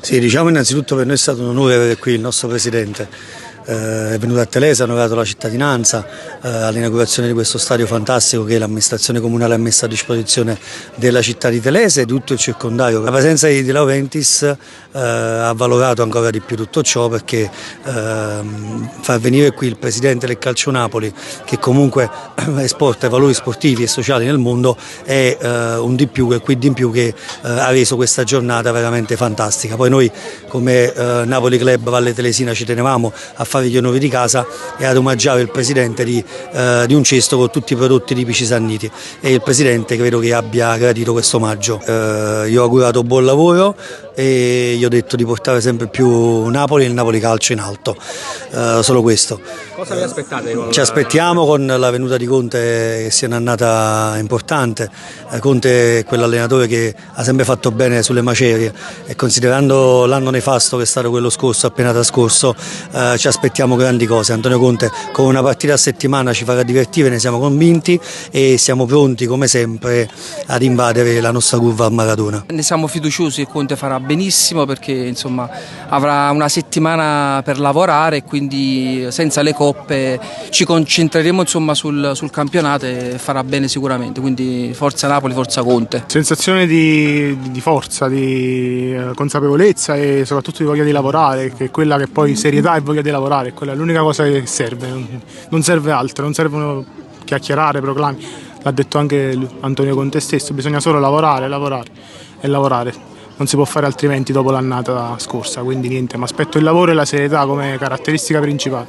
Sì, diciamo innanzitutto per noi è stato un onore avere qui il nostro Presidente. È venuto a Telese, ha onorato la cittadinanza all'inaugurazione di questo stadio fantastico che l'amministrazione comunale ha messo a disposizione della città di Telese e tutto il circondario. La presenza di De Laurentiis ha valorato ancora di più tutto ciò, perché far venire qui il Presidente del Calcio Napoli, che comunque esporta i valori sportivi e sociali nel mondo, è un di più, quel quid in più che ha reso questa giornata veramente fantastica. Poi noi come Napoli Club Valle Telesina ci tenevamo a fare gli onori di casa e ad omaggiare il Presidente di un cesto con tutti i prodotti tipici sanniti, e il Presidente credo che abbia gradito questo omaggio. Io ho augurato buon lavoro e gli ho detto di portare sempre più Napoli e il Napoli Calcio in alto, solo questo. Cosa vi aspettate? Ci aspettiamo con la venuta di Conte che sia un'annata importante. Conte è quell'allenatore che ha sempre fatto bene sulle macerie e, considerando l'anno nefasto che è stato quello scorso, appena trascorso, ci aspettiamo grandi cose. Antonio Conte con una partita a settimana ci farà divertire, ne siamo convinti, e siamo pronti come sempre ad invadere la nostra curva a Maradona. Ne siamo fiduciosi che Conte farà benissimo, perché insomma avrà una settimana per lavorare e quindi senza le coppe ci concentreremo insomma sul campionato e farà bene sicuramente, quindi forza Napoli, forza Conte. Sensazione di forza, di consapevolezza e soprattutto di voglia di lavorare, che è quella che poi serietà e voglia di lavorare, quella è l'unica cosa che serve, non serve altro, non servono chiacchierare, proclami, l'ha detto anche Antonio Conte stesso, bisogna solo lavorare, lavorare e lavorare. Non si può fare altrimenti dopo l'annata scorsa, quindi niente, mi aspetto il lavoro e la serietà come caratteristica principale.